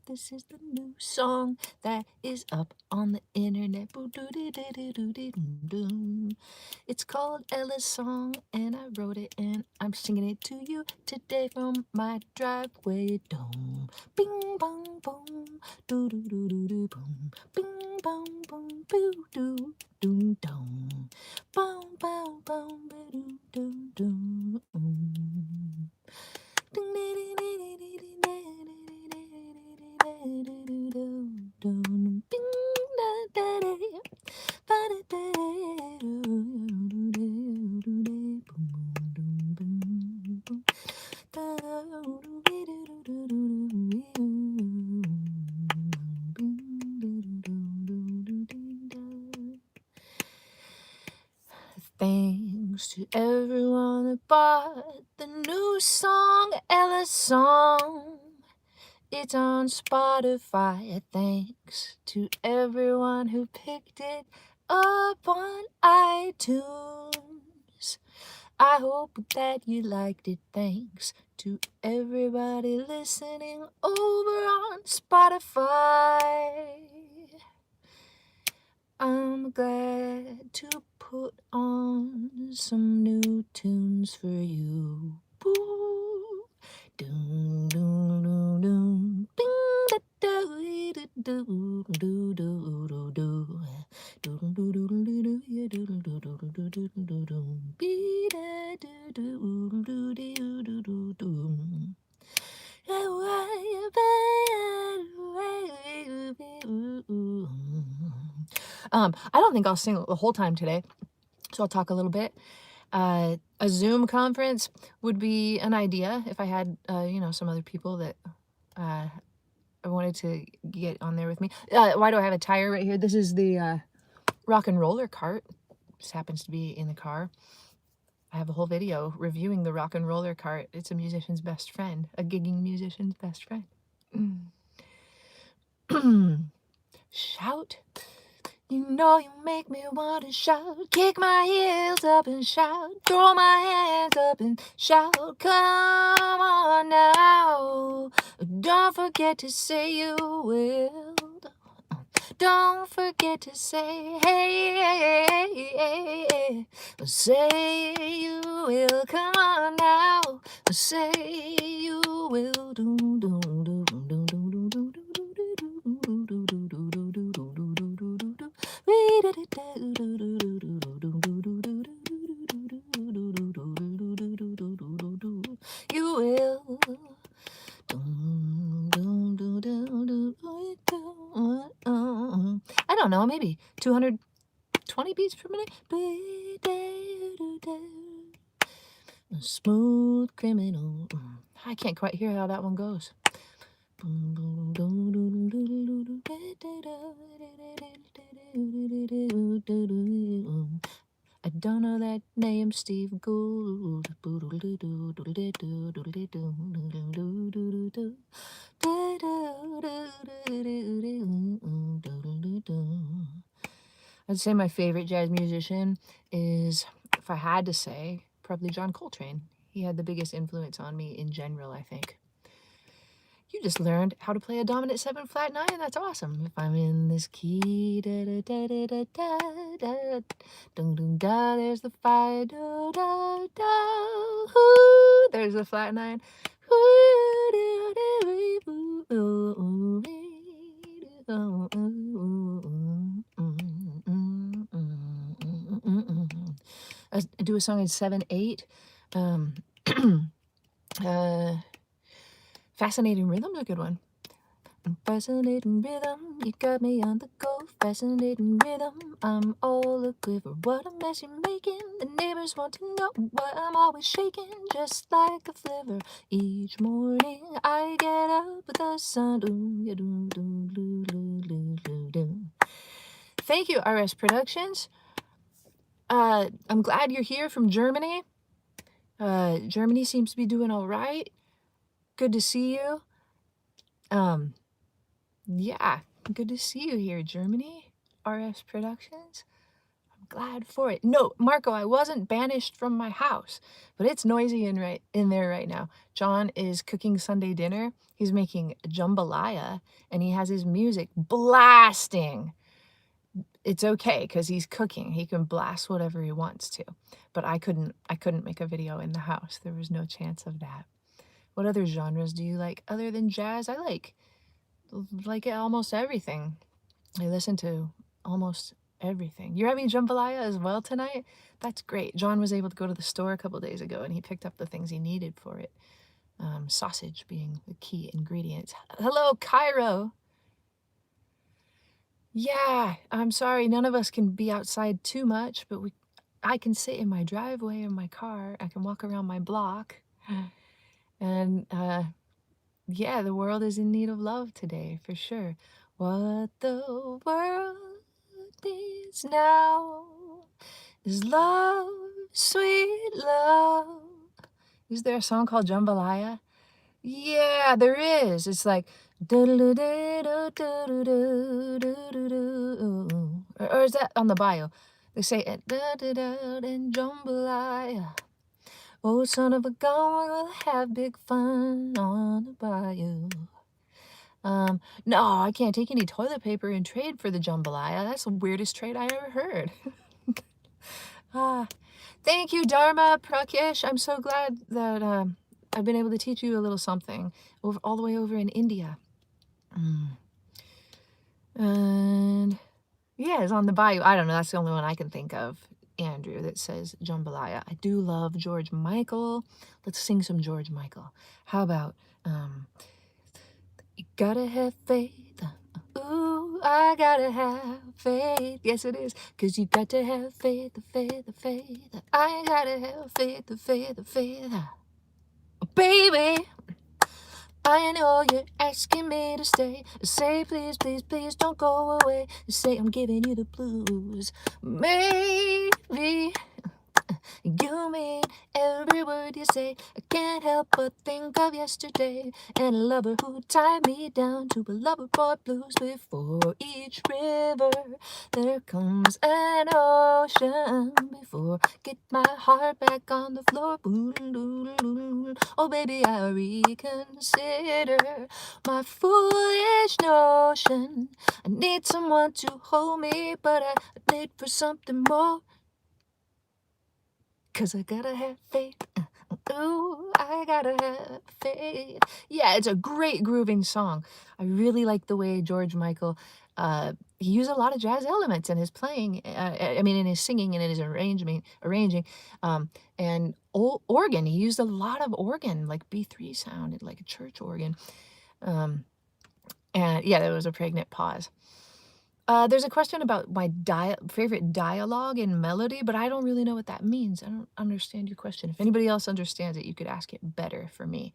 This is the new song that is up on the internet. It's called Ella's Song, and I wrote it, and I'm singing it to you today from my driveway. Dum, bing, bong, boom, doo doo doo doo doo, boom, bing, bong, boom, boo doo, doo dum, boom, boom, boom, doo doo doo. Thanks to everyone that bought the new song, Ella's Song. It's on Spotify. Thanks to everyone who picked it up on iTunes. I hope that you liked it. Thanks to everybody listening over on Spotify. I'm glad to put on some new tunes for you. Boo. Doom, doom, doom, doom. Ding, da, da, da, do, do, do, do, do. Doom, do, do, do, do, do, yeah, do, do, do, do, do, do, do, do. Be, da, do, do, do, do, do, do, do. I don't think I'll sing the whole time today, so I'll talk a little bit. A Zoom conference would be an idea if I had, some other people that I wanted to get on there with me. Why do I have a tire right here? This is the rock and roller cart. This happens to be in the car. I have a whole video reviewing the rock and roller cart. It's a musician's best friend, a gigging musician's best friend. Shout. You know you make me want to shout. Kick my heels up and shout. Throw my hands up and shout. Come on now. Don't forget to say you will. Don't forget to say hey. Say you will. Come on now. Say you will. You will. I don't know, maybe 220 beats per minute. A smooth criminal. I can't quite hear how that one goes. A don't know that name, Steve Gould. I'd say my favorite jazz musician is, if I had to say, probably John Coltrane. He had the biggest influence on me in general, I think. You just learned how to play a dominant 7 flat 9. That's awesome. If I'm in this key, da da da da da da da, dum dum da, there's the fi, da da da, hoo, there's the flat 9. I do a song in 7/8. Fascinating Rhythm's a good one. Fascinating rhythm, you got me on the go. Fascinating rhythm, I'm all a quiver. What a mess you're making. The neighbors want to know why I'm always shaking, just like a flivver. Each morning I get up with the sun. Thank you, RS Productions. I'm glad you're here from Germany. Germany seems to be doing all right. Good to see you. Yeah, good to see you here, Germany. RS Productions. I'm glad for it. No, Marco, I wasn't banished from my house, but it's noisy in there right now. John is cooking Sunday dinner. He's making jambalaya, and he has his music blasting. It's okay because he's cooking. He can blast whatever he wants to. But I couldn't make a video in the house. There was no chance of that. What other genres do you like other than jazz? I like almost everything. I listen to almost everything. You're having jambalaya as well tonight? That's great. John was able to go to the store a couple days ago and he picked up the things he needed for it. Sausage being the key ingredient. Hello, Cairo. Yeah, I'm sorry. None of us can be outside too much, but I can sit in my driveway in my car. I can walk around my block. And yeah, the world is in need of love today, for sure. What the world needs now is love, sweet love. Is there a song called Jambalaya? Yeah, there is. It's like or is that on the bio? They say it in Jambalaya. Oh, son of a gun, we'll have big fun on the bayou. No, I can't take any toilet paper in trade for the jambalaya. That's the weirdest trade I ever heard. Thank you, Dharma Prakesh. I'm so glad that I've been able to teach you a little something all the way over in India. And yeah, it's on the bayou. I don't know. That's the only one I can think of, Andrew, that says jambalaya. I do love George Michael. Let's sing some George Michael. How about you gotta have faith. Ooh, I gotta have faith. Yes, it is. 'Cause you got to have faith, the faith, the faith. I gotta have faith, the faith, the faith. Oh, baby, I know you're asking me to stay. Say, please, please, please don't go away. Say I'm giving you the blues. Maybe you mean every word you say. I can't help but think of yesterday and a lover who tied me down to a lover boy blues. Before each river there comes an ocean. Before get my heart back on the floor. Oh baby, I reconsider my foolish notion. I need someone to hold me, but I need for something more. 'Cause I gotta have faith. Ooh, I gotta have faith. Yeah, it's a great grooving song. I really like the way George Michael, he used a lot of jazz elements in his playing, I mean, in his singing and in his arranging, and organ. He used a lot of organ, like B3 sound, like a church organ. And yeah, there was a pregnant pause. There's a question about my favorite dialogue and melody, but I don't really know what that means. I don't understand your question. If anybody else understands it, you could ask it better for me.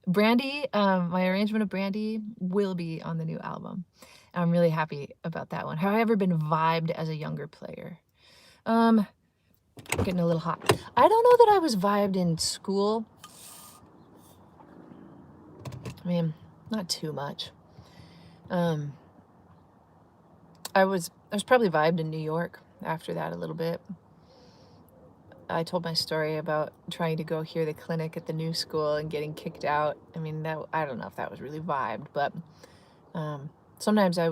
Brandy, my arrangement of Brandy will be on the new album. I'm really happy about that one. Have I ever been vibed as a younger player? Getting a little hot. I don't know that I was vibed in school. I mean, not too much. I was probably vibed in New York after that a little bit. I told my story about trying to go hear the clinic at the new school and getting kicked out. I mean, I don't know if that was really vibed, but sometimes I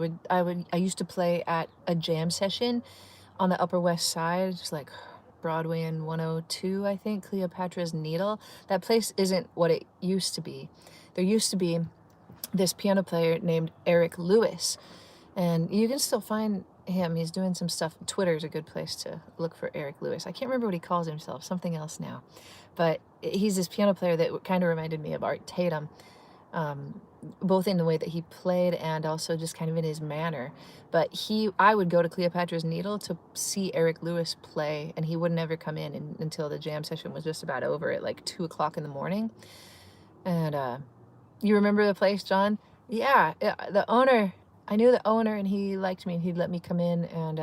used to play at a jam session on the Upper West Side, just like Broadway and 102, I think, Cleopatra's Needle. That place isn't what it used to be. There used to be this piano player named Eric Lewis, and you can still find him. He's doing some stuff. Twitter's a good place to look for Eric Lewis. I can't remember what he calls himself, something else now. But he's this piano player that kind of reminded me of Art Tatum, both in the way that he played and also just kind of in his manner. But I would go to Cleopatra's Needle to see Eric Lewis play, and he would never come in until the jam session was just about over at like 2 o'clock in the morning. And you remember the place, John? Yeah, the owner. I knew the owner, and he liked me, and he'd let me come in and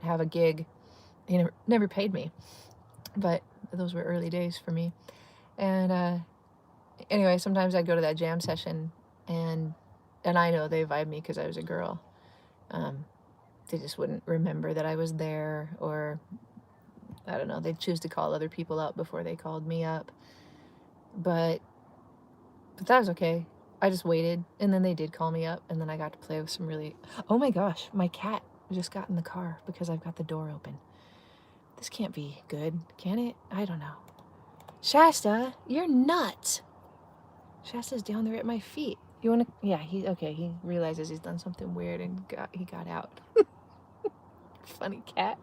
have a gig. He never paid me, but those were early days for me. And anyway, sometimes I'd go to that jam session, and I know they vibe me because I was a girl. They just wouldn't remember that I was there, or I don't know, they'd choose to call other people up before they called me up. But that was okay. I just waited, and then they did call me up, and then I got to play with some really... Oh my gosh, my cat just got in the car because I've got the door open. This can't be good, can it? I don't know. Shasta, you're nuts. Shasta's down there at my feet. You wanna... Yeah, he realizes he's done something weird and he got out. Funny cat.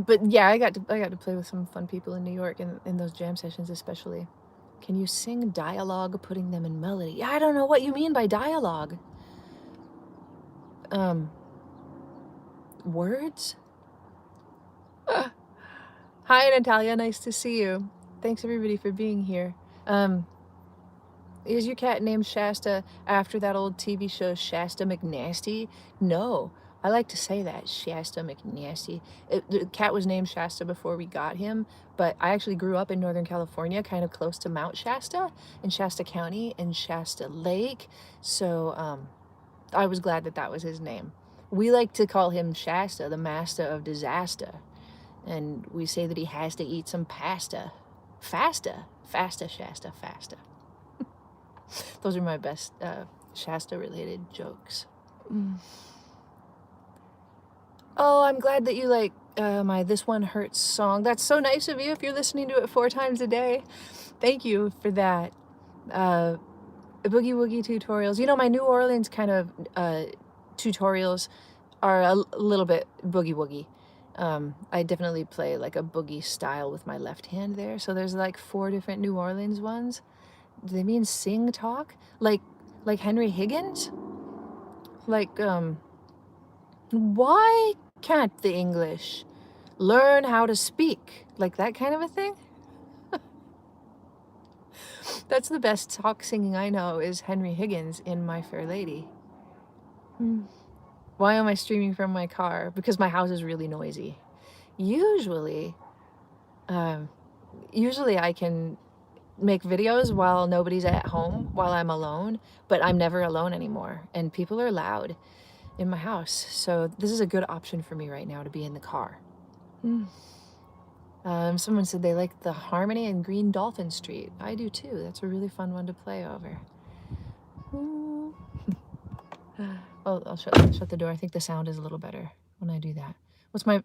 But yeah, I got to play with some fun people in New York in those jam sessions especially. Can you sing dialogue putting them in melody? Yeah, I don't know what you mean by dialogue. Words? Hi, Natalia. Nice to see you. Thanks everybody for being here. Is your cat named Shasta after that old TV show Shasta McNasty? No, I like to say that, Shasta McNasty. The cat was named Shasta before we got him, but I actually grew up in Northern California, kind of close to Mount Shasta, in Shasta County, and Shasta Lake, so I was glad that that was his name. We like to call him Shasta, the master of disaster, and we say that he has to eat some pasta. Fasta, Shasta, fasta. Those are my best Shasta-related jokes. Oh, I'm glad that you like my This One Hurts song. That's so nice of you if you're listening to it 4 times a day. Thank you for that. Boogie Woogie tutorials. You know, my New Orleans kind of tutorials are a little bit boogie woogie. I definitely play like a boogie style with my left hand there. So there's like 4 different New Orleans ones. Do they mean sing talk? Like Henry Higgins? Like, why can't the English learn how to speak? Like that kind of a thing? That's the best talk singing I know is Henry Higgins in My Fair Lady. Why am I streaming from my car? Because my house is really noisy. Usually I can make videos while nobody's at home, while I'm alone, but I'm never alone anymore, and people are loud in my house, so this is a good option for me right now to be in the car. Someone said they like the Harmony and Green Dolphin Street. I do too. That's a really fun one to play over. Oh, I'll shut the door. I think the sound is a little better when I do that. What's my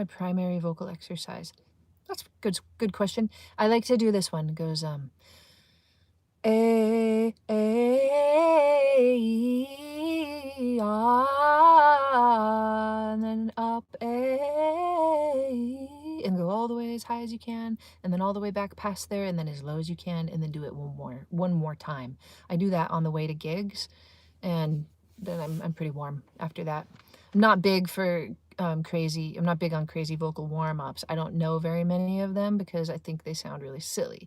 primary vocal exercise? That's a good question. I like to do this one. It goes A, ah, and then up A, and go all the way as high as you can, and then all the way back past there, and then as low as you can, and then do it one more time. I do that on the way to gigs, and then I'm pretty warm after that. I'm not big for I'm not big on crazy vocal warm-ups. I don't know very many of them because I think they sound really silly.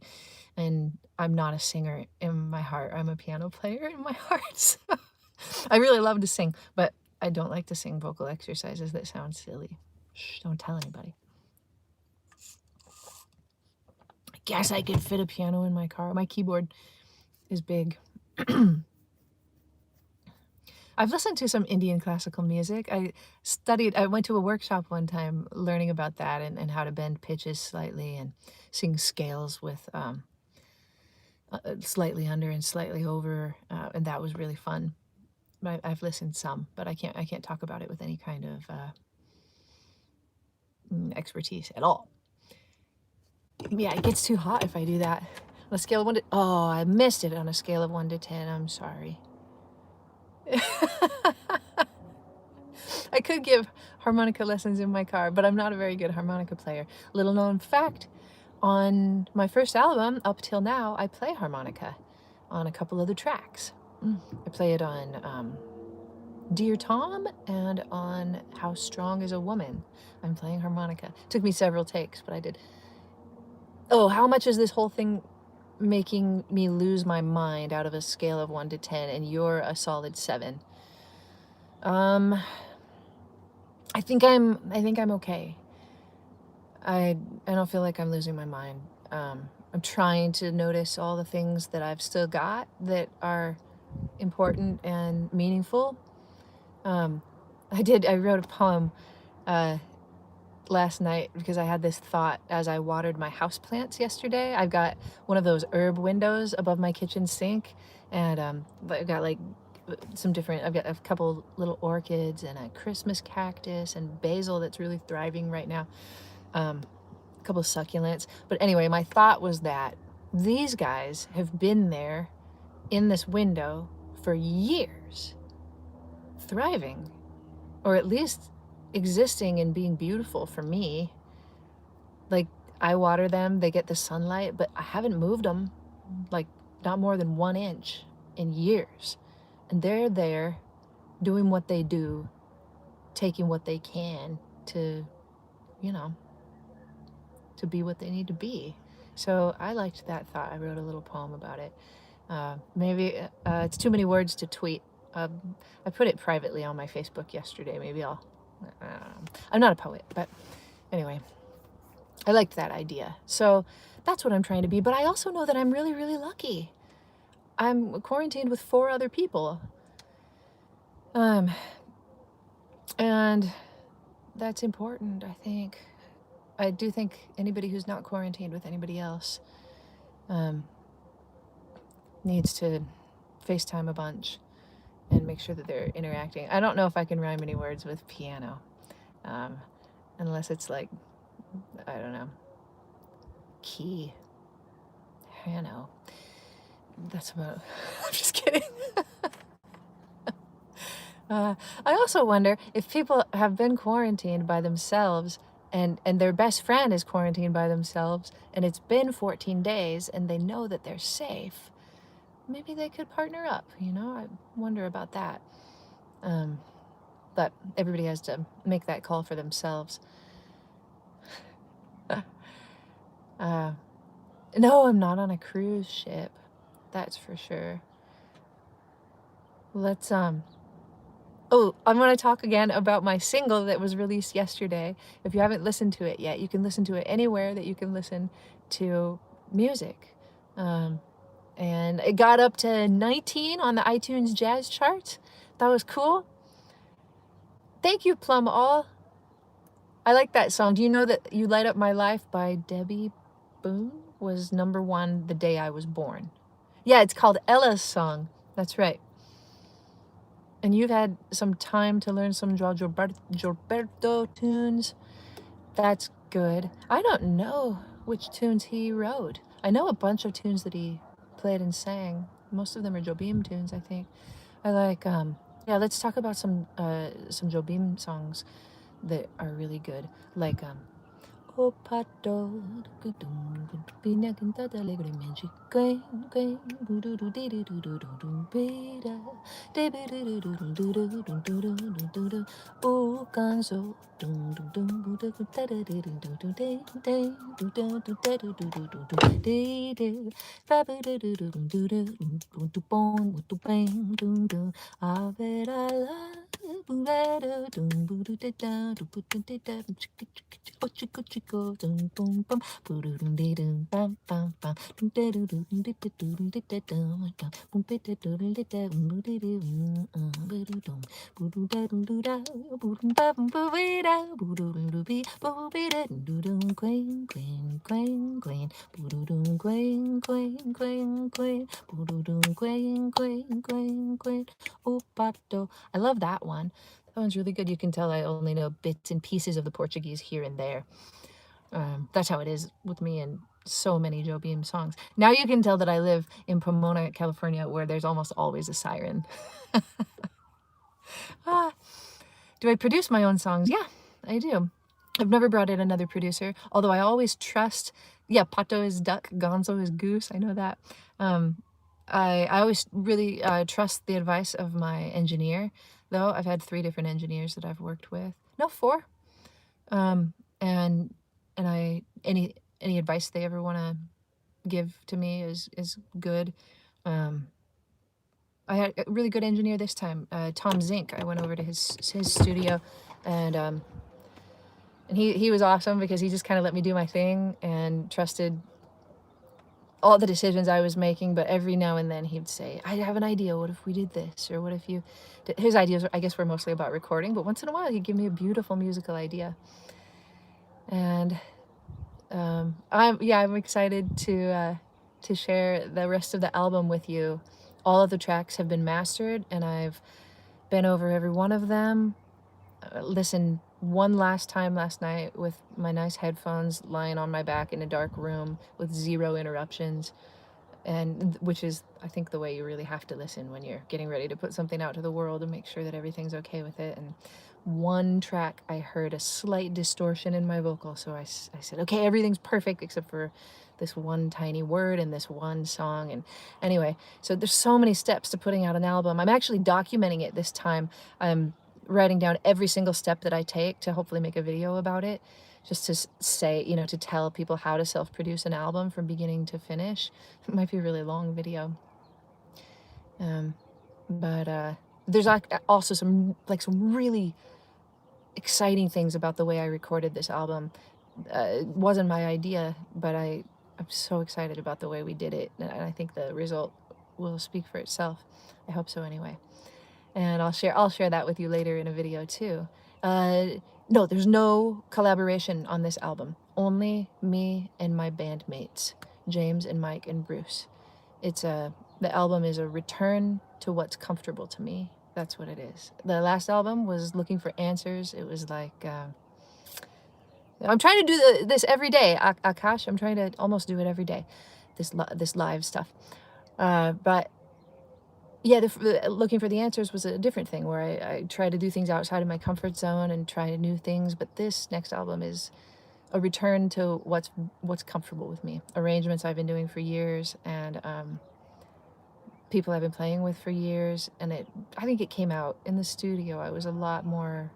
And I'm not a singer in my heart. I'm a piano player in my heart. So I really love to sing, but I don't like to sing vocal exercises that sound silly. Shh, don't tell anybody. I guess I could fit a piano in my car. My keyboard is big. I've listened to some Indian classical music. I went to a workshop one time learning about that and how to bend pitches slightly and sing scales with slightly under and slightly over, and that was really fun. I've listened some, but I can't talk about it with any kind of expertise at all. Yeah, it gets too hot if I do that. On a scale of 1 to... Oh, I missed it on a scale of 1 to 10. I'm sorry. I could give harmonica lessons in my car, but I'm not a very good harmonica player. Little known fact, on my first album, up till now, I play harmonica on a couple of the tracks. I play it on Dear Tom and on How Strong is a Woman. I'm playing harmonica. Took me several takes, but I did. Oh, how much is this whole thing making me lose my mind out of a scale of 1 to 10, and you're a solid 7? I think I'm okay. I don't feel like I'm losing my mind. I'm trying to notice all the things that I've still got that are important and meaningful. I wrote a poem last night because I had this thought as I watered my houseplants yesterday. I've got one of those herb windows above my kitchen sink, and I've got like I've got a couple little orchids and a Christmas cactus and basil that's really thriving right now. A couple succulents. But anyway, my thought was that these guys have been there in this window for years, thriving, or at least existing and being beautiful for me. Like, I water them, they get the sunlight, but I haven't moved them, like, not more than 1 inch in years. And they're there doing what they do, taking what they can to, to be what they need to be. So I liked that thought. I wrote a little poem about it. Maybe it's too many words to tweet. I put it privately on my Facebook yesterday. Maybe I'm not a poet, but anyway, I liked that idea. So that's what I'm trying to be. But I also know that I'm really, really lucky. I'm quarantined with 4 other people. And that's important, I think. I do think anybody who's not quarantined with anybody else needs to FaceTime a bunch and make sure that they're interacting. I don't know if I can rhyme any words with piano, unless it's like, I don't know, key, piano. That's about, I'm just kidding. I also wonder if people have been quarantined by themselves and their best friend is quarantined by themselves and it's been 14 days and they know that they're safe. Maybe they could partner up, I wonder about that. But everybody has to make that call for themselves. No, I'm not on a cruise ship. That's for sure. Let's, Oh, I'm going to talk again about my single that was released yesterday. If you haven't listened to it yet, you can listen to it anywhere that you can listen to music. And it got up to 19 on the iTunes Jazz charts. That was cool. Thank you, Plum All. I like that song. Do you know that You Light Up My Life by Debbie Boone was #1 the day I was born? Yeah, it's called Ella's Song. That's right. And you've had some time to learn some Gilberto tunes. That's good. I don't know which tunes he wrote. I know a bunch of tunes that he played and sang. Most of them are Jobim tunes, I think. I like, yeah, let's talk about some Jobim songs that are really good. Like, O pato, pina cantada alegremente, quen, quen, bududu didudududu, bida, dibidudududududududududu, o canso, dum dum dum, bududu tadadidududu, de, dudududududududu, de, de, babidudududududu, bum bum bum, dum dum, a ver a la, I love that one. That one's really good. You can tell I only know bits and pieces of the Portuguese here and there. That's how it is with me and so many Joe Beam songs. Now you can tell that I live in Pomona, California, where there's almost always a siren. Ah, do I produce my own songs? Yeah, I do. I've never brought in another producer, although I always trust, yeah, Pato is duck, Gonzo is goose, I know that. I always really trust the advice of my engineer, though. I've had 3 different engineers that I've worked with. No, 4. Um, and any advice they ever want to give to me is good. I had a really good engineer this time, Tom Zink. I went over to his studio, and he was awesome because he just kind of let me do my thing and trusted all the decisions I was making. But every now and then he'd say, "I have an idea. What if we did this? Or what if you?" His ideas, I guess, were mostly about recording, but once in a while he'd give me a beautiful musical idea. And I'm excited to share the rest of the album with you. All of the tracks have been mastered, and I've been over every one of them. Listened one last time last night with my nice headphones, lying on my back in a dark room with 0 interruptions, and which is, I think, the way you really have to listen when you're getting ready to put something out to the world and make sure that everything's okay with it. And one track I heard a slight distortion in my vocal, so I said, okay, everything's perfect except for this one tiny word in this one song. And anyway, so there's so many steps to putting out an album. I'm actually documenting it this time. I'm writing down every single step that I take to hopefully make a video about it, just to say, to tell people how to self-produce an album from beginning to finish. It might be a really long video. But there's also some really exciting things about the way I recorded this album. It wasn't my idea, but I'm so excited about the way we did it, and I think the result will speak for itself. I hope so anyway. And I'll share that with you later in a video too. No, there's no collaboration on this album. Only me and my bandmates, James and Mike and Bruce. The album is a return to what's comfortable to me. That's what it is. The last album was looking for answers. It was like, I'm trying to do this every day, Akash. I'm trying to almost do it every day, this live stuff. But yeah, looking for the answers was a different thing, where I try to do things outside of my comfort zone and try new things. But this next album is a return to what's comfortable with me. Arrangements I've been doing for years, and people I've been playing with for years. And I think it came out in the studio. I was a lot more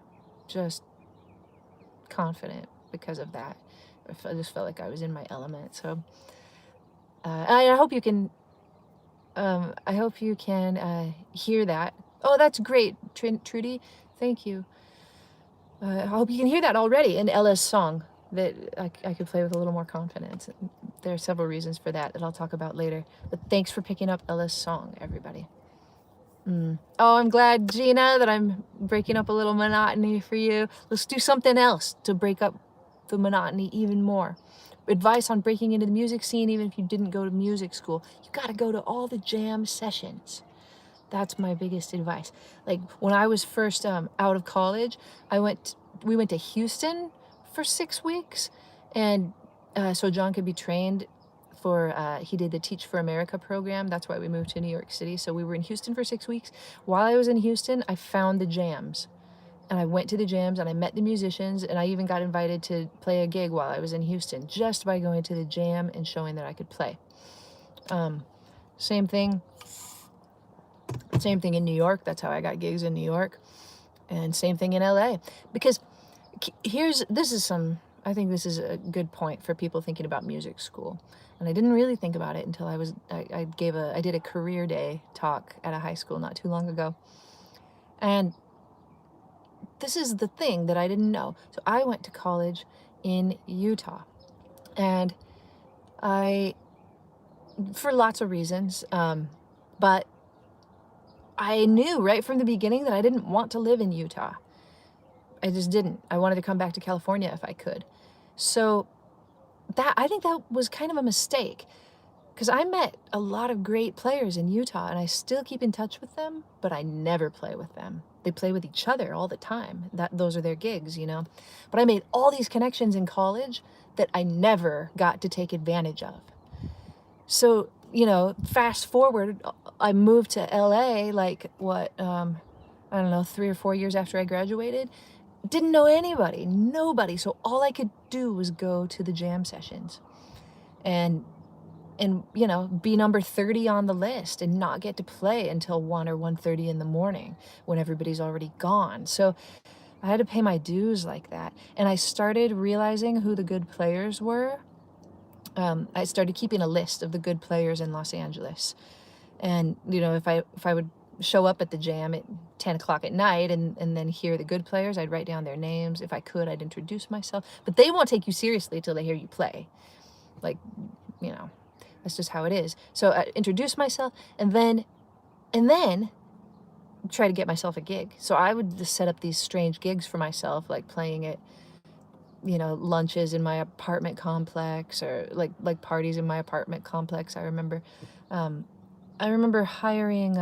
just confident because of that. I just felt like I was in my element. So I hope you can hear that. Oh, that's great, Trudy. Thank you. I hope you can hear that already in Ella's song, that I could play with a little more confidence. There are several reasons for that I'll talk about later. But thanks for picking up Ella's song, everybody. Oh, I'm glad, Gina, that I'm breaking up a little monotony for you. Let's do something else to break up the monotony even more. Advice on breaking into the music scene, even if you didn't go to music school. You got to go to all the jam sessions. That's my biggest advice. Like when I was first out of college, we went to Houston for 6 weeks, and so John could be trained for, he did the Teach for America program. That's why we moved to New York City. So we were in Houston for 6 weeks. While I was in Houston, I found the jams. And I went to the jams and I met the musicians, and I even got invited to play a gig while I was in Houston just by going to the jam and showing that I could play. Same thing in New York. That's how I got gigs in New York. And same thing in LA. Because I think this is a good point for people thinking about music school. And I didn't really think about it until I did a career day talk at a high school not too long ago. And this is the thing that I didn't know. So I went to college in Utah, and I, for lots of reasons, but I knew right from the beginning that I didn't want to live in Utah. I just didn't. I wanted to come back to California if I could. So I think that was kind of a mistake, because I met a lot of great players in Utah, and I still keep in touch with them, but I never play with them. They play with each other all the time. Those are their gigs, you know. But I made all these connections in college that I never got to take advantage of. So, you know, fast forward, I moved to LA like I don't know, 3 or 4 years after I graduated. Didn't know anybody, nobody. So all I could do was go to the jam sessions and you know, be number 30 on the list and not get to play until 1 or 1:30 in the morning when everybody's already gone. So I had to pay my dues like that. And I started realizing who the good players were. I started keeping a list of the good players in Los Angeles. And, you know, if I would show up at the jam at 10 o'clock at night and then hear the good players, I'd write down their names. If I could, I'd introduce myself. But they won't take you seriously till they hear you play. Like, you know, that's just how it is. So I introduce myself and then try to get myself a gig. So I would just set up these strange gigs for myself, like playing at, you know, lunches in my apartment complex, or like parties in my apartment complex. I remember hiring,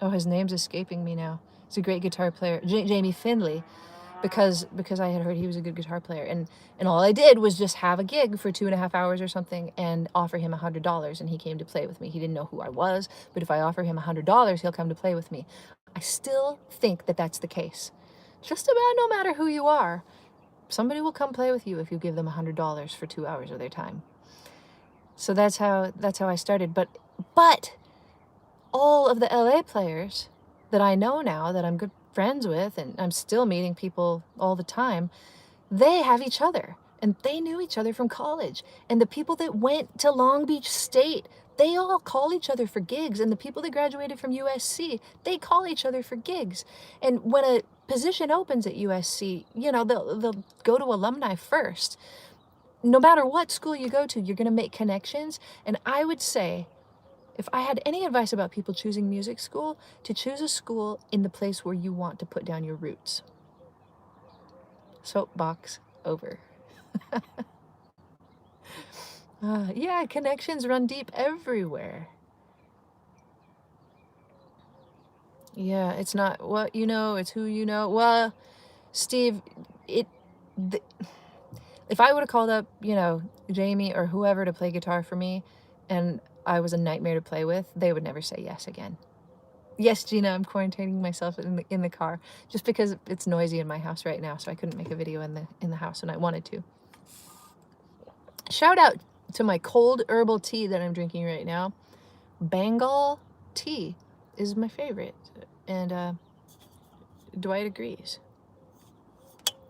oh, his name's escaping me now. He's a great guitar player, Jamie Findley, because I had heard he was a good guitar player, and all I did was just have a gig for 2.5 hours or something and offer him $100, and he came to play with me. He didn't know who I was, but if I offer him $100, he'll come to play with me. I still think that that's the case. Just about no matter who you are, somebody will come play with you if you give them $100 for 2 hours of their time. So that's how I started. But all of the LA players that I know now, that I'm good friends with, and I'm still meeting people all the time, they have each other, and they knew each other from college. And the people that went to Long Beach State, they all call each other for gigs. And the people that graduated from USC, they call each other for gigs. And when a position opens at USC, you know, they'll go to alumni first. No matter what school you go to, you're going to make connections. And I would say, if I had any advice about people choosing music school, to choose a school in the place where you want to put down your roots. Soapbox over. Yeah, connections run deep everywhere. Yeah, it's not what you know, it's who you know. Well, Steve, if I would have called up, you know, Jamie or whoever to play guitar for me, and I was a nightmare to play with, they would never say yes again. Yes, Gina, I'm quarantining myself in the car just because it's noisy in my house right now, so I couldn't make a video in the house, and I wanted to. Shout out to my cold herbal tea that I'm drinking right now. Bengal tea is my favorite, and Dwight agrees.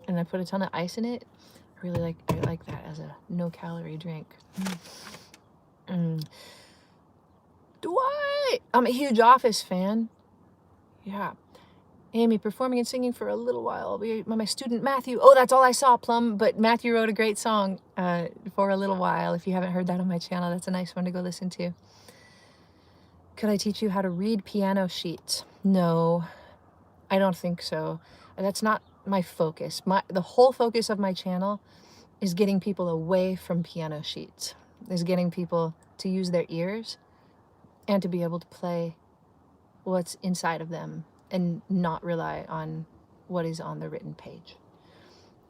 And I put a ton of ice in it. I like that as a no-calorie drink. Dwight! I'm a huge Office fan. Yeah. Amy, performing and singing for a little while. I'll be my student Matthew. Oh, that's all I saw, Plum. But Matthew wrote a great song for a little while. If you haven't heard that on my channel, that's a nice one to go listen to. Could I teach you how to read piano sheets? No, I don't think so. That's not my focus. The whole focus of my channel is getting people away from piano sheets, is getting people to use their ears and to be able to play what's inside of them and not rely on what is on the written page.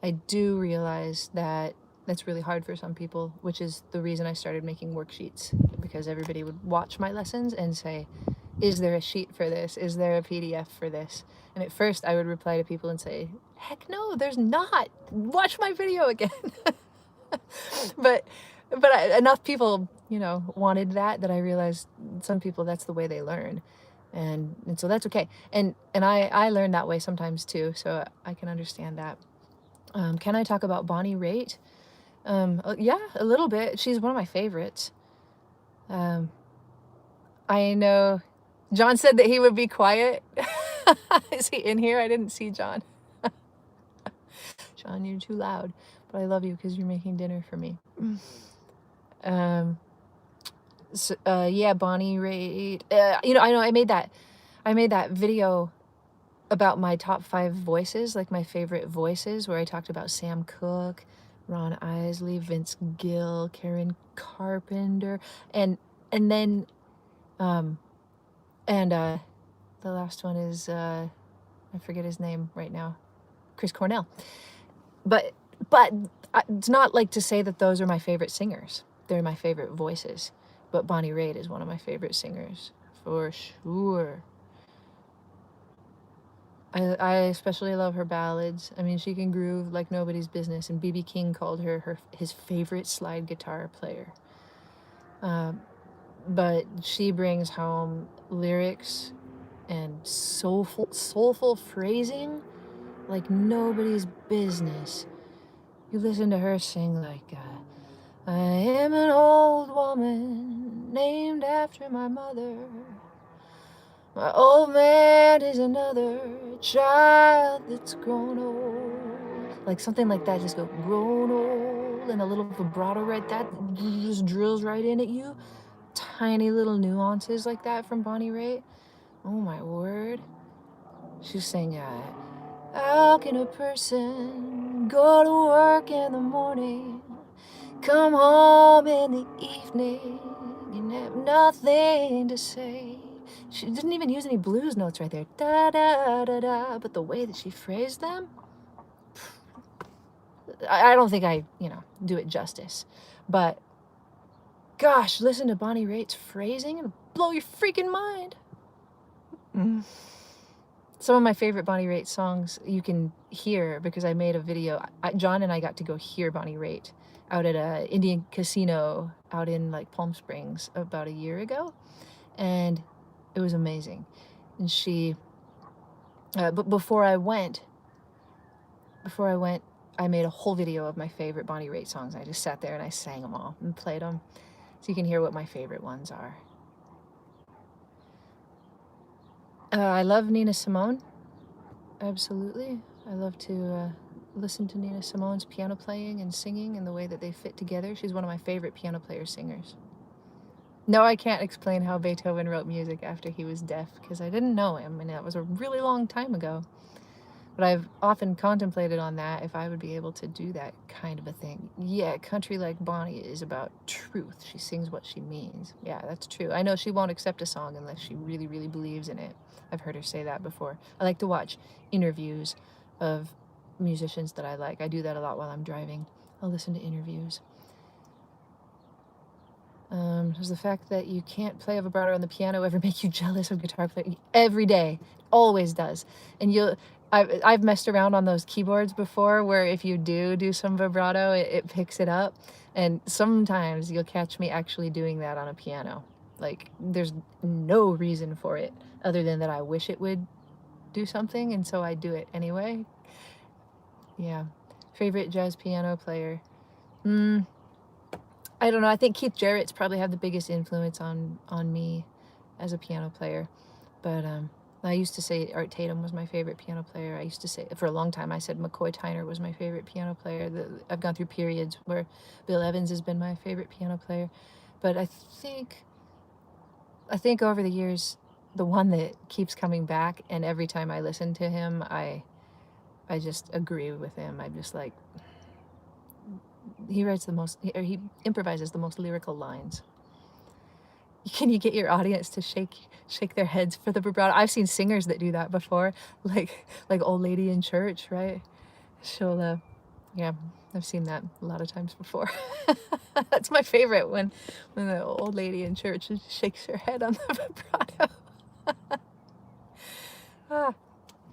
I do realize that that's really hard for some people, which is the reason I started making worksheets, because everybody would watch my lessons and say, is there a sheet for this? Is there a PDF for this? And at first I would reply to people and say, heck no, there's not. Watch my video again. But enough people, you know, wanted that I realized some people, that's the way they learn. And so that's okay. And I learn that way sometimes too, so I can understand that. Can I talk about Bonnie Raitt? Yeah, a little bit. She's one of my favorites. I know John said that he would be quiet. Is he in here? I didn't see John. John, you're too loud, but I love you because you're making dinner for me. Um, so, yeah, Bonnie Raitt. You know, I made that video about my top 5 voices, like my favorite voices, where I talked about Sam Cooke, Ron Isley, Vince Gill, Karen Carpenter, and then the last one is I forget his name right now, Chris Cornell. But it's not like to say that those are my favorite singers. They're my favorite voices. But Bonnie Raitt is one of my favorite singers for sure. I especially love her ballads. I mean, she can groove like nobody's business, and B.B. King called her his favorite slide guitar player. But she brings home lyrics and soulful phrasing like nobody's business. You listen to her sing like, I am an old woman named after my mother. My old man is another child that's grown old. Like something like that, just go grown old, and a little vibrato right that just drills right in at you. Tiny little nuances like that from Bonnie Raitt. Oh my word. She's saying, how can a person go to work in the morning, come home in the evening, and have nothing to say? She didn't even use any blues notes right there. Da da da da. But the way that she phrased them, I don't think I, do it justice. But gosh, listen to Bonnie Raitt's phrasing and blow your freaking mind. Some of my favorite Bonnie Raitt songs you can hear because I made a video. John and I got to go hear Bonnie Raitt out at a Indian casino out in like Palm Springs about a year ago, and it was amazing. And she, but before I went, I made a whole video of my favorite Bonnie Raitt songs. I just sat there and I sang them all and played them, so you can hear what my favorite ones are. I love Nina Simone. Absolutely. I love to listen to Nina Simone's piano playing and singing and the way that they fit together. She's one of my favorite piano player singers. No, I can't explain how Beethoven wrote music after he was deaf because I didn't know him, and that was a really long time ago. But I've often contemplated on that, if I would be able to do that kind of a thing. Yeah, Country Like Bonnie is about truth. She sings what she means. Yeah, that's true. I know she won't accept a song unless she really, really believes in it. I've heard her say that before. I like to watch interviews of musicians that I like. I do that a lot while I'm driving. I'll listen to interviews. Does the fact that you can't play a vibrato on the piano ever make you jealous of guitar players? Every day. Always does. And I've messed around on those keyboards before where if you do some vibrato, it picks it up. And sometimes you'll catch me actually doing that on a piano. Like, there's no reason for it other than that I wish it would do something, and so I do it anyway. Yeah. Favorite jazz piano player? I don't know. I think Keith Jarrett's probably had the biggest influence on me as a piano player. But I used to say Art Tatum was my favorite piano player. I used to say, for a long time, I said McCoy Tyner was my favorite piano player. I've gone through periods where Bill Evans has been my favorite piano player. But I think over the years, the one that keeps coming back, and every time I listen to him, I just agree with him. I'm just like, he improvises the most lyrical lines. Can you get your audience to shake their heads for the vibrato? I've seen singers that do that before, like Old Lady in Church, right? She'll, yeah, I've seen that a lot of times before. That's my favorite, when the old lady in church shakes her head on the vibrato.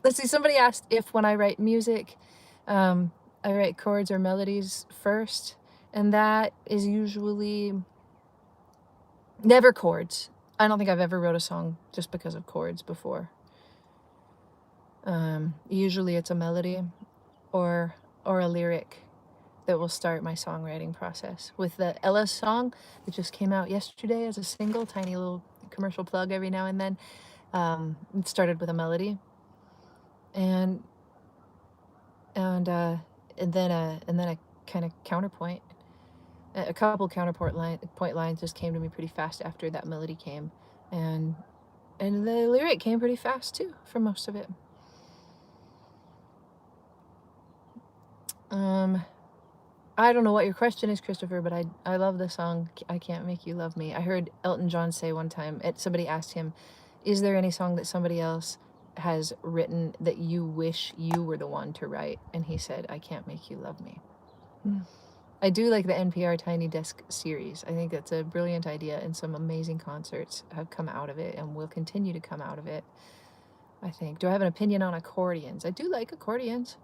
Let's see, somebody asked if when I write music, I write chords or melodies first, and that is usually never chords. I don't think I've ever wrote a song just because of chords before. Usually it's a melody or a lyric that will start my songwriting process. With the Ella song that just came out yesterday as a single, tiny little commercial plug every now and then, it started with a melody. and and then a kind of counterpoint. A couple point lines just came to me pretty fast after that melody came, and the lyric came pretty fast too for most of it. I don't know what your question is, Christopher, but I love the song I Can't Make You Love Me. I heard Elton John say one time, somebody asked him, is there any song that somebody else has written that you wish you were the one to write? And he said, I Can't Make You Love Me. I do like the NPR Tiny Desk series. I think that's a brilliant idea, and some amazing concerts have come out of it and will continue to come out of it, I think. Do I have an opinion on accordions? I do like accordions.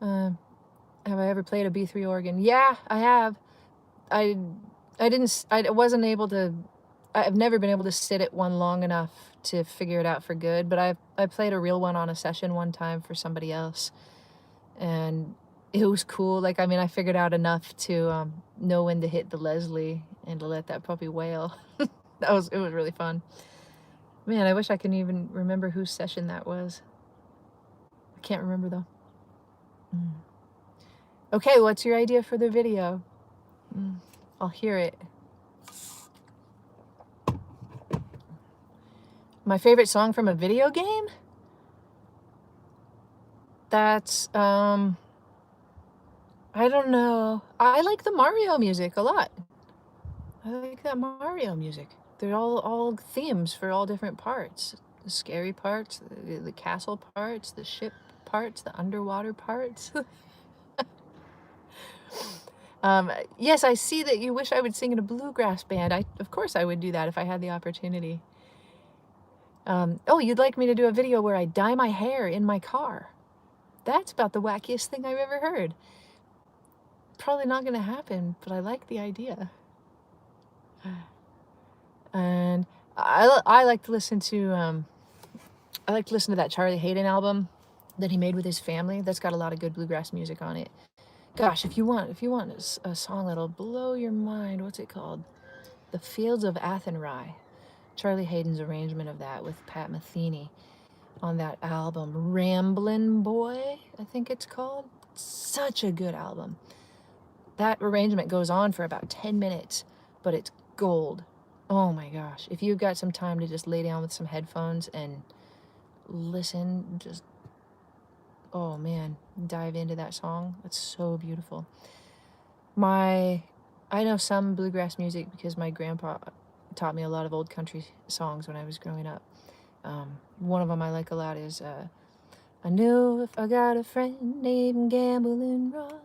Have I ever played a B3 organ? Yeah, I have. I wasn't able to, I've never been able to sit at one long enough to figure it out for good, but I played a real one on a session one time for somebody else, and it was cool. Like, I mean, I figured out enough to know when to hit the Leslie and to let that puppy wail. It was really fun. Man, I wish I could even remember whose session that was. I can't remember though. Okay, what's your idea for the video? I'll hear it. My favorite song from a video game? That's, I don't know. I like the Mario music a lot. I like that Mario music. They're all themes for all different parts. The scary parts, the castle parts, the ship parts, the underwater parts. Yes, I see that you wish I would sing in a bluegrass band. Of course I would do that if I had the opportunity. Oh, you'd like me to do a video where I dye my hair in my car. That's about the wackiest thing I've ever heard. Probably not gonna happen, but I like the idea. And I like to listen to that Charlie Hayden album that he made with his family. That's got a lot of good bluegrass music on it. Gosh, if you want a song that'll blow your mind, what's it called? The Fields of Athenry. Charlie Hayden's arrangement of that with Pat Metheny on that album. Ramblin' Boy, I think it's called. Such a good album. That arrangement goes on for about 10 minutes, but it's gold. Oh my gosh. If you've got some time to just lay down with some headphones and listen, just, oh man, dive into that song. It's so beautiful. I know some bluegrass music because my grandpa taught me a lot of old country songs when I was growing up. One of them I like a lot is, I knew if I got a friend named Gambling Rob.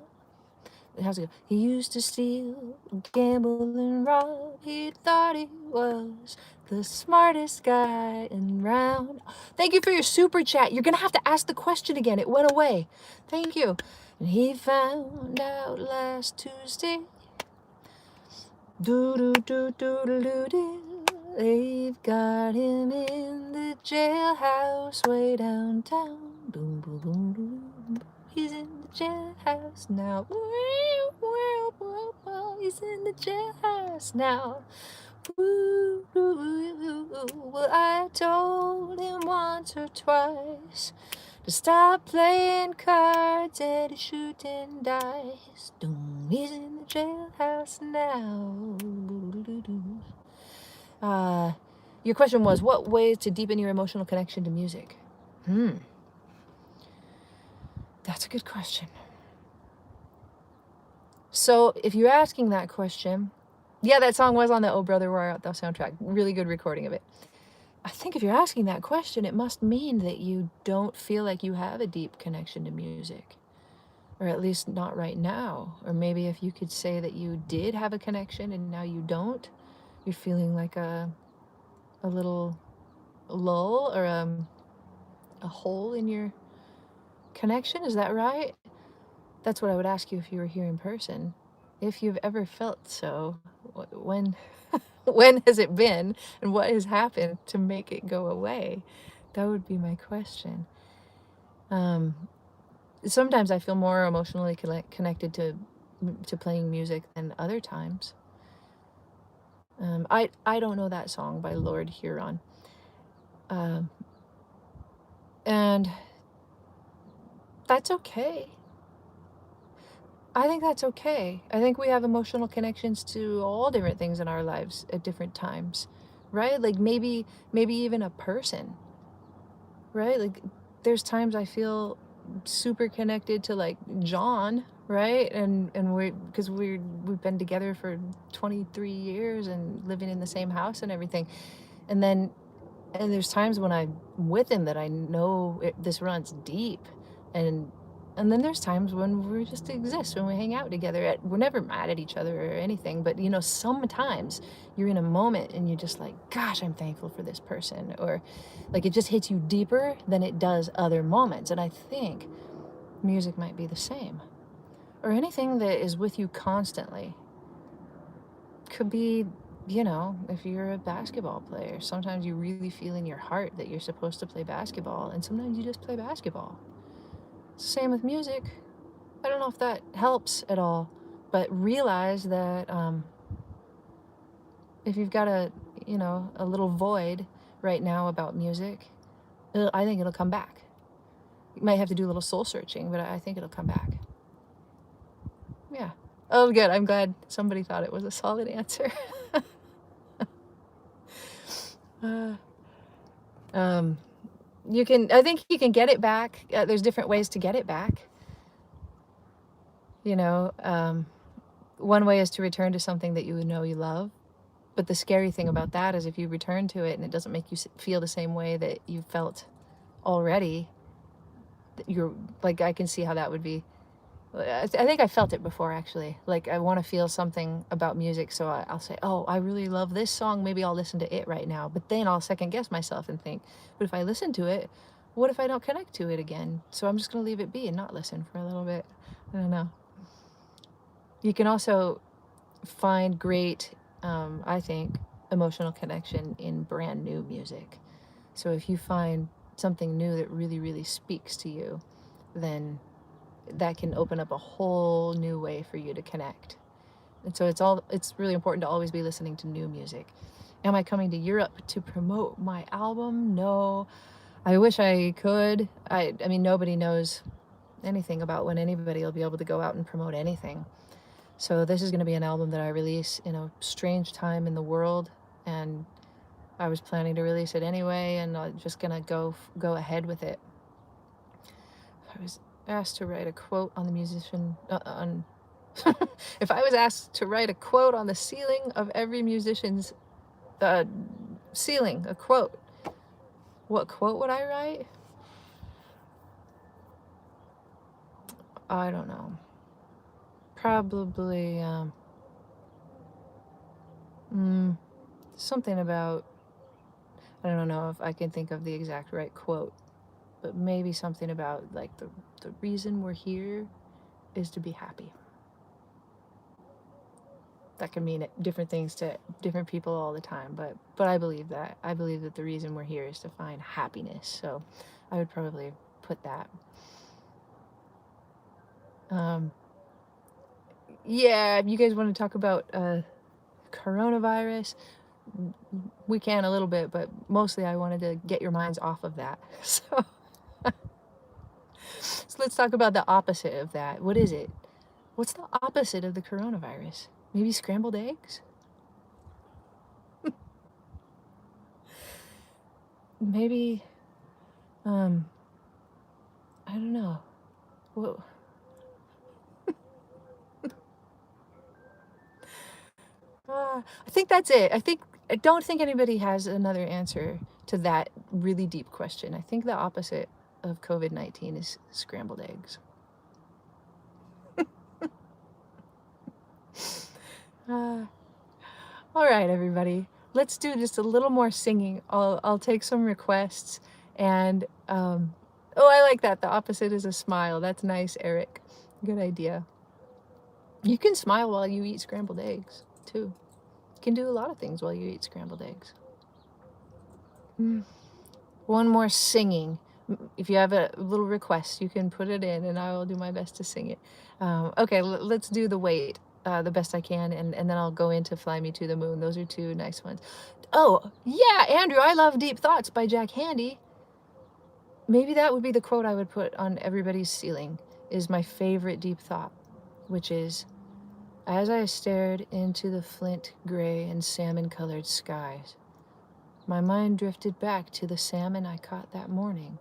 How's it go? He used to steal, gamble, and rob. He thought he was the smartest guy in round. Thank you for your super chat. You're gonna have to ask the question again. It went away. Thank you. And he found out last Tuesday. They've got him in the jailhouse way downtown. Boom, boom, boom, boom. He's in the jailhouse now. He's in the jailhouse now. Well, I told him once or twice to stop playing cards and to shooting dice. He's in the jailhouse now. Your question was, what ways to deepen your emotional connection to music? That's a good question. So if you're asking that question, yeah, that song was on the Oh Brother Where Art Thou soundtrack. Really good recording of it. I think if you're asking that question, it must mean that you don't feel like you have a deep connection to music. Or at least not right now. Or maybe if you could say that you did have a connection and now you don't, you're feeling like a little lull or a hole in your connection. Is that right? That's what I would ask you if you were here in person. If you've ever felt so, when has it been, and what has happened to make it go away? That would be my question. Sometimes I feel more emotionally connected to playing music than other times. I don't know that song by Lord Huron. And That's okay. I think that's okay. I think we have emotional connections to all different things in our lives at different times, right? Like maybe even a person, right? Like there's times I feel super connected to like John, right? And we because we've been together for 23 years and living in the same house and everything. And then and there's times when I'm with him that I know this runs deep, and and then there's times when we just exist, when we hang out together. We're never mad at each other or anything, but you know, sometimes you're in a moment and you're just like, "Gosh, I'm thankful for this person," or like it just hits you deeper than it does other moments. And I think music might be the same, or anything that is with you constantly. Could be, you know, if you're a basketball player, sometimes you really feel in your heart that you're supposed to play basketball, and sometimes you just play basketball. Same with music. I don't know if that helps at all, but realize that if you've got you know, a little void right now about music, I think it'll come back. You might have to do a little soul searching, but I think it'll come back. Yeah. Oh, good. I'm glad somebody thought it was a solid answer. uh, um, I think you can get it back. There's different ways to get it back. You know, one way is to return to something that you know you love. But the scary thing about that is if you return to it and it doesn't make you feel the same way that you felt already, you're like, I can see how that would be. I think I felt it before, actually. Like, I want to feel something about music, so I'll say, oh, I really love this song. Maybe I'll listen to it right now. But then I'll second guess myself and think, but if I listen to it, what if I don't connect to it again? So I'm just going to leave it be and not listen for a little bit. I don't know. You can also find great, I think, emotional connection in brand new music. So if you find something new that really, really speaks to you, then that can open up a whole new way for you to connect. And so it's really important to always be listening to new music. Am I coming to Europe to promote my album? No. I wish I could. I mean, nobody knows anything about when anybody will be able to go out and promote anything. So this is going to be an album that I release in a strange time in the world, and I was planning to release it anyway, and I'm just going to go ahead with it. I was asked to write a quote on the musician on if I was asked to write a quote on the ceiling of every musician's ceiling, a quote, what quote would I write? I don't know. Probably something about, I don't know if I can think of the exact right quote, but maybe something about like the reason we're here is to be happy. That can mean different things to different people all the time, but I believe that. I believe that the reason we're here is to find happiness. So I would probably put that. Yeah, if you guys want to talk about coronavirus, we can a little bit, but mostly I wanted to get your minds off of that. So, so let's talk about the opposite of that. What is it? What's the opposite of the coronavirus? Maybe scrambled eggs? Maybe, I don't know. Whoa. I think that's it. I don't think anybody has another answer to that really deep question. I think the opposite of COVID-19 is scrambled eggs. All right, everybody. Let's do just a little more singing. I'll take some requests, and oh, I like that. The opposite is a smile. That's nice, Eric. Good idea. You can smile while you eat scrambled eggs too. You can do a lot of things while you eat scrambled eggs. One more singing. If you have a little request, you can put it in, and I will do my best to sing it. Okay, let's do The Wait, the best I can, and then I'll go into Fly Me to the Moon. Those are two nice ones. Oh, yeah, Andrew, I love Deep Thoughts by Jack Handey. maybe that would be the quote I would put on everybody's ceiling, is my favorite deep thought, which is, as I stared into the flint gray and salmon-colored skies, my mind drifted back to the salmon I caught that morning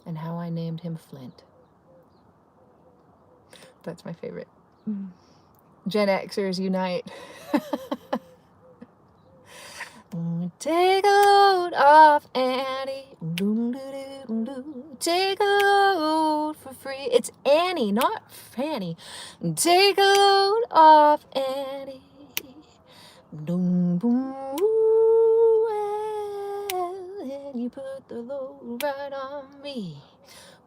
and how I named him Flint. That's my favorite. Gen Xers unite. Take a load off Annie. Take a load for free. It's Annie, not Fanny. Take a load off Annie. Boom, boom, well, and you put the load right on me.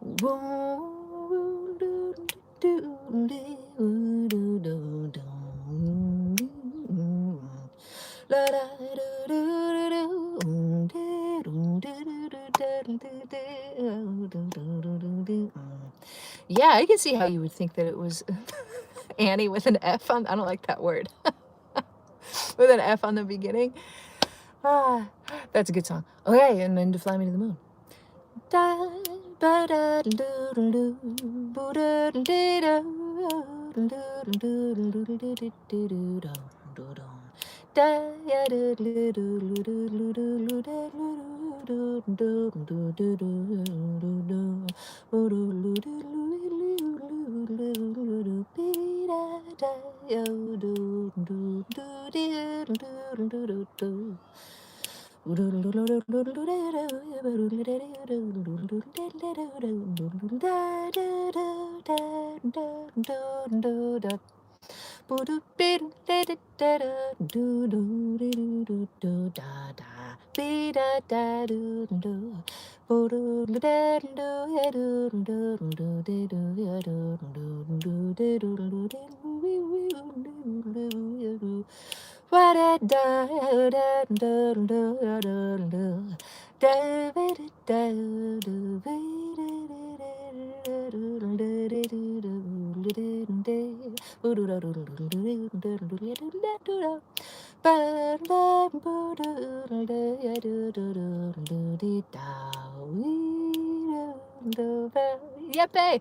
Boom, do, do, do, do, do, do. La da do do do do. Yeah, I can see how you would think that it was Annie with an F on. I don't like that word. With an F on the beginning. Ah, that's a good song. Okay, and then to Fly Me to the Moon. Da ba da do do do bo da do do do do. Da ya do do do do do do do do do do do. Yippee!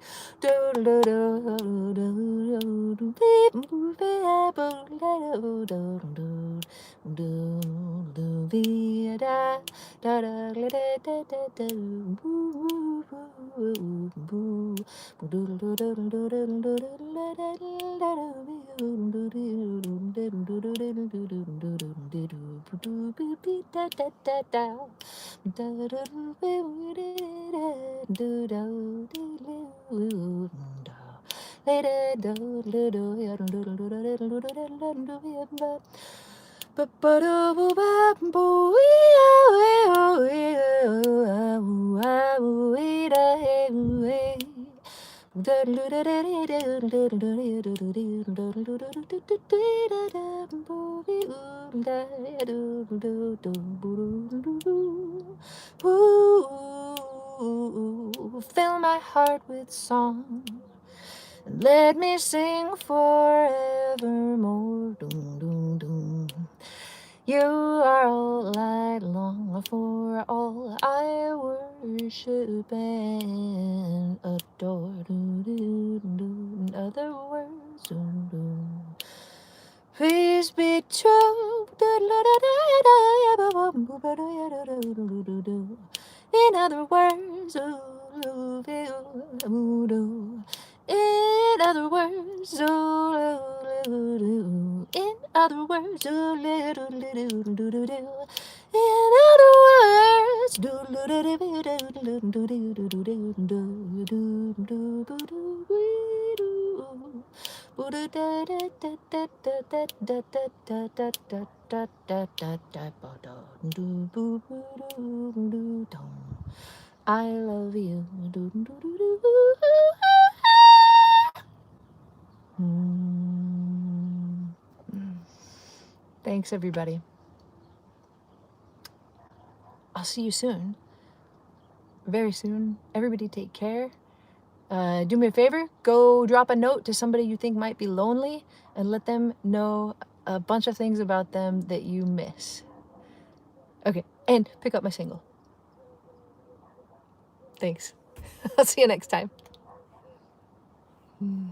Fill my heart with song and let me sing forevermore. You are all I long for, all I worship and adore. In other words, please be true. In other words, in other words, in other words, I love you. Thanks, everybody. I'll see you soon. Very soon. Everybody take care. Do me a favor. Go drop a note to somebody you think might be lonely and let them know a bunch of things about them that you miss. Okay, and pick up my single. Thanks. I'll see you next time. Mm.